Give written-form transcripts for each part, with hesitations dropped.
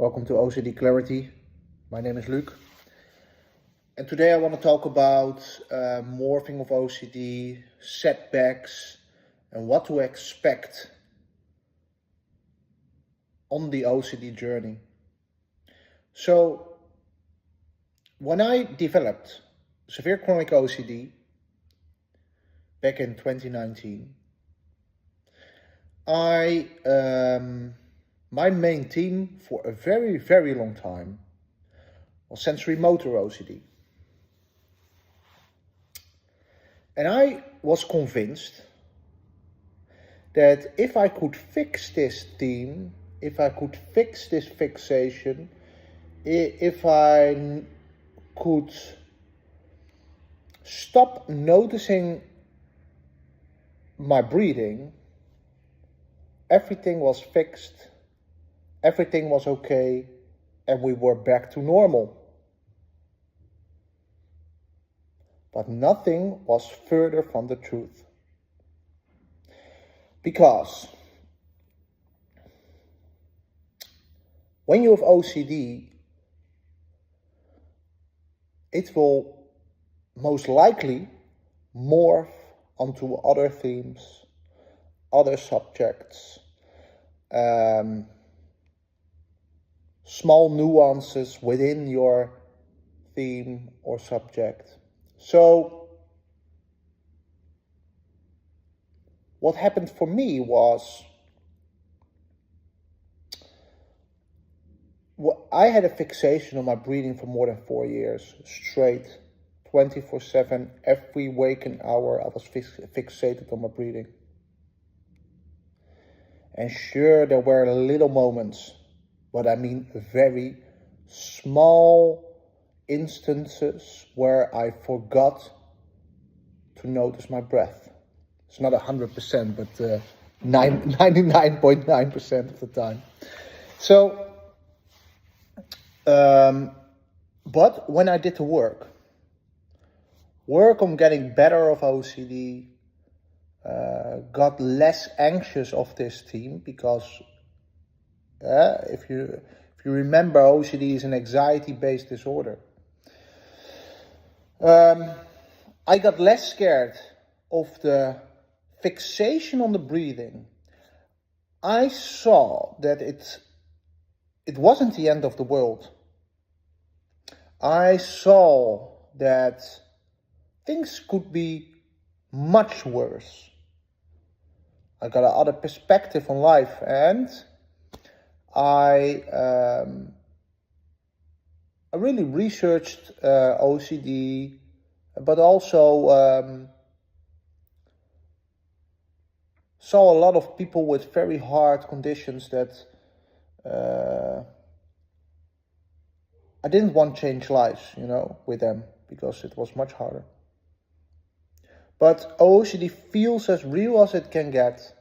Welcome to OCD Clarity. My name is Luc. And today I want to talk about morphing of OCD, setbacks, and what to expect on the OCD journey. So, when I developed severe chronic OCD back in 2019, my main theme for a very, very long time was sensory motor OCD. And I was convinced that if I could fix this theme, if I could fix this fixation, if I could stop noticing my breathing, everything was fixed, everything was okay, and we were back to normal. But nothing was further from the truth. Because when you have OCD, it will most likely morph onto other themes, other subjects, small nuances within your theme or subject. So, what happened for me was, I had a fixation on my breathing for more than 4 years straight, 24/7, every waking hour I was fixated on my breathing. And sure, there were little moments, but I mean very small instances where I forgot to notice my breath. It's not 100%, but 99.9% of the time. So, but when I did the work on getting better of OCD, got less anxious of this theme, because if you remember, OCD is an anxiety-based disorder. I got less scared of the fixation on the breathing. I saw that it wasn't the end of the world. I saw that things could be much worse. I got another perspective on life, and I really researched OCD, but also saw a lot of people with very hard conditions that I didn't want to change lives, with them, because it was much harder. But OCD feels as real as it can get,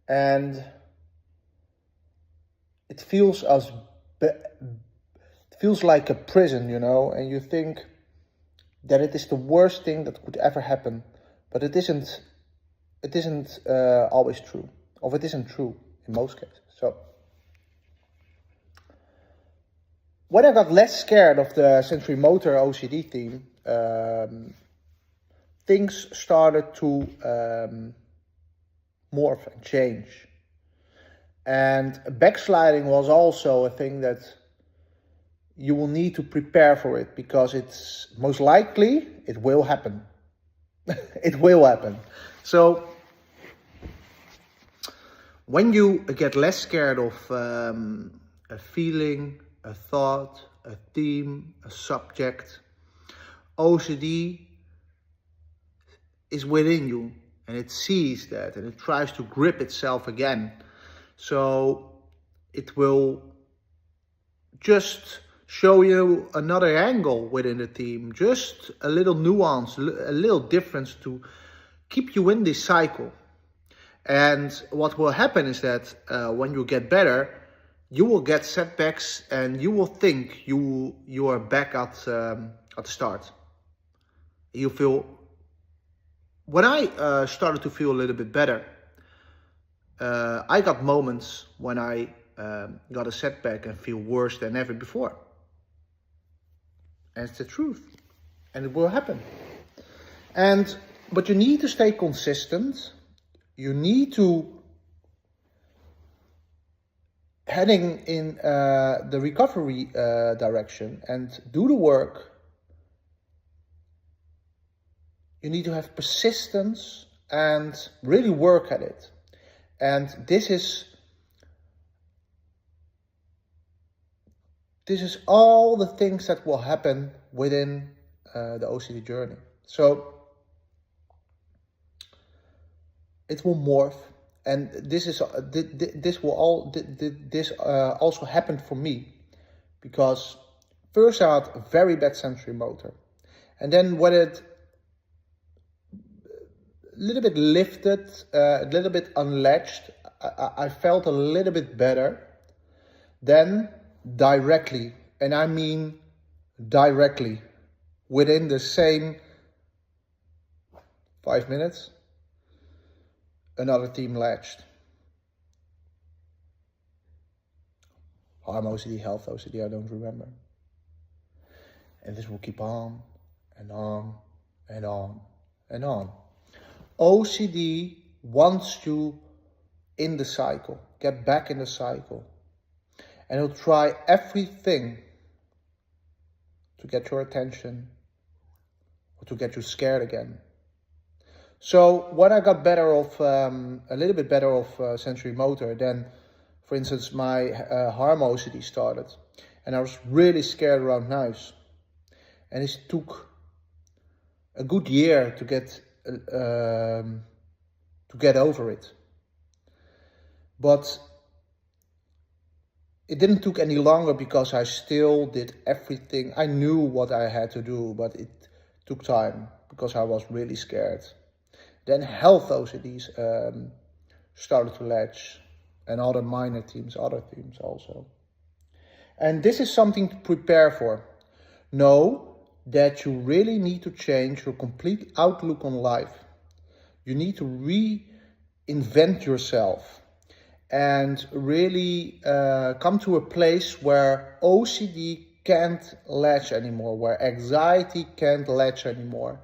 and it feels like a prison, and you think that it is the worst thing that could ever happen, but it isn't always true, or it isn't true in most cases. So, when I got less scared of the sensory motor OCD theme, things started to morph and change. And backsliding was also a thing that you will need to prepare for it, because it's most likely it will happen. It will happen. So, when you get less scared of a feeling, a thought, a theme, a subject, OCD is within you, and it sees that, and it tries to grip itself again. So it will just show you another angle within the theme, just a little nuance, a little difference to keep you in this cycle. And what will happen is that when you get better, you will get setbacks, and you will think you are back at the start. You feel. When I started to feel a little bit better, I got moments when I got a setback and feel worse than ever before. And it's the truth. And it will happen. But you need to stay consistent. You need to heading in the recovery direction and do the work. You need to have persistence and really work at it. And this is all the things that will happen within the OCD journey. So it will morph, and this also happened for me, because first I had a very bad sensory motor, and then when it a little bit lifted, a little bit unlatched, I felt a little bit better. Then directly, and I mean directly, within the same 5 minutes, another theme latched. Harm OCD, health OCD, I don't remember. And this will keep on and on and on and on. OCD wants you in the cycle, get back in the cycle. And it'll try everything to get your attention or to get you scared again. So when I got better of, a little bit better of sensory motor, then, for instance, my harm OCD started. And I was really scared around knives. And it took a good year to get over it. But it didn't take any longer, because I still did everything. I knew what I had to do, but it took time because I was really scared. Then health OCDs started to latch, and other minor themes, other themes also. And this is something to prepare for. Know that you really need to change your complete outlook on life. You need to reinvent yourself and really come to a place where OCD can't latch anymore, where anxiety can't latch anymore.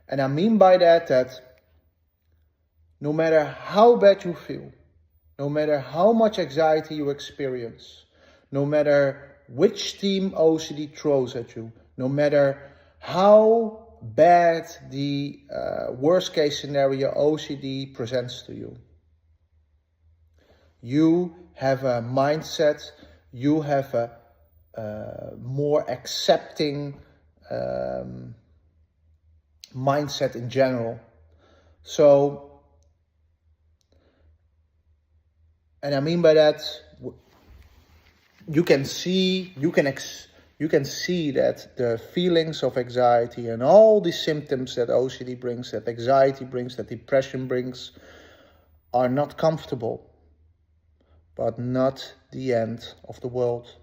And I mean by that no matter how bad you feel, no matter how much anxiety you experience, no matter which theme OCD throws at you, no matter how bad the worst case scenario OCD presents to you, you have a mindset, you have a more accepting mindset in general. So, and I mean by that, you can see that the feelings of anxiety and all the symptoms that OCD brings, that anxiety brings, that depression brings, are not comfortable, but not the end of the world.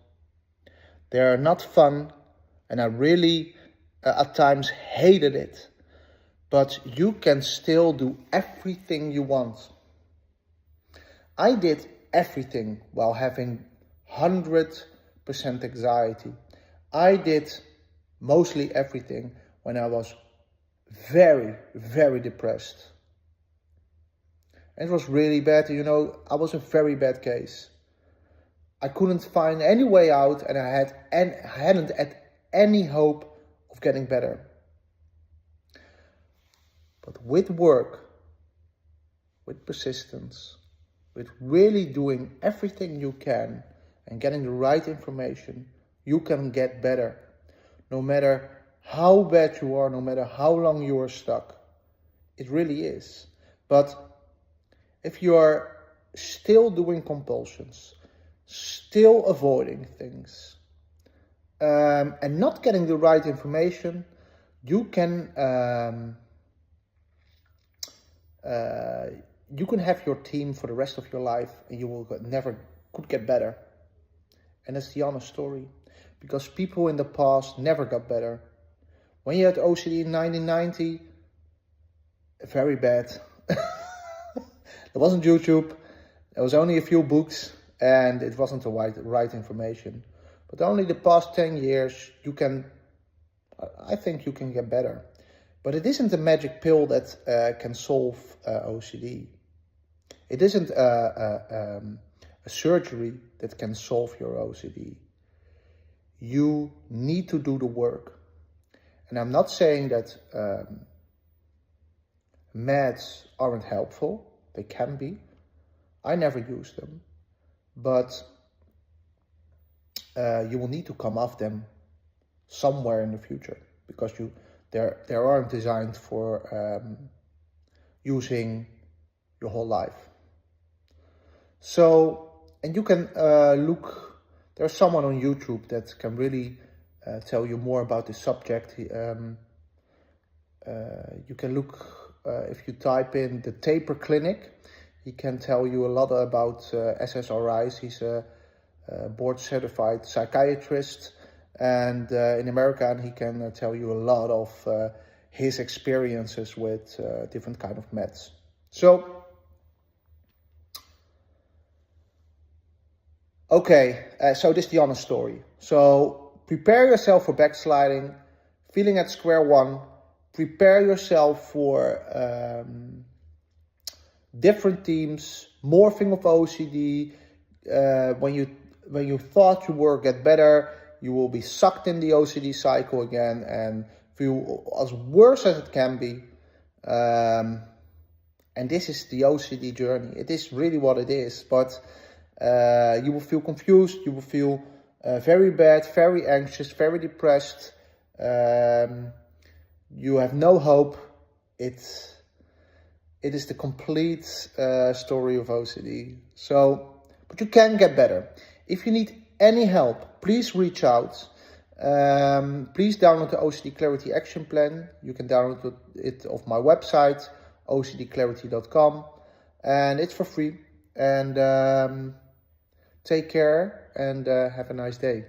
They are not fun, and I really at times hated it, but you can still do everything you want. I did everything while having 100% anxiety. I did mostly everything when I was very, very depressed. And it was really bad. You know, I was a very bad case. I couldn't find any way out, and I hadn't had any hope of getting better. But with work, with persistence, with really doing everything you can and getting the right information, you can get better. No matter how bad you are, no matter how long you are stuck. It really is. But if you are still doing compulsions, still avoiding things, and not getting the right information, you can have your team for the rest of your life, and you will never could get better. And that's the honest story, because people in the past never got better. When you had OCD in 1990, very bad. There wasn't YouTube. There was only a few books, and it wasn't the right information. But only the past 10 years, I think you can get better. But it isn't a magic pill that can solve OCD. It isn't a surgery that can solve your OCD. You need to do the work. And I'm not saying that meds aren't helpful. They can be. I never use them. But you will need to come off them somewhere in the future, because they aren't designed for using your whole life. So, and you can look, there's someone on YouTube that can really tell you more about this subject. You can look, if you type in the Taper Clinic, he can tell you a lot about SSRIs. He's a board certified psychiatrist, and in America, and he can tell you a lot of his experiences with different kind of meds. So, okay, so this is the honest story. So prepare yourself for backsliding, feeling at square one. Prepare yourself for different themes, morphing of OCD. When you thought you were get better, you will be sucked in the OCD cycle again and feel as worse as it can be. And this is the OCD journey. It is really what it is. But you will feel confused. You will feel very bad, very anxious, very depressed. You have no hope. It is the complete story of OCD. So, but you can get better. If you need any help, please reach out. Please download the OCD Clarity Action Plan. You can download it off my website, ocdclarity.com, and it's for free. And take care and have a nice day.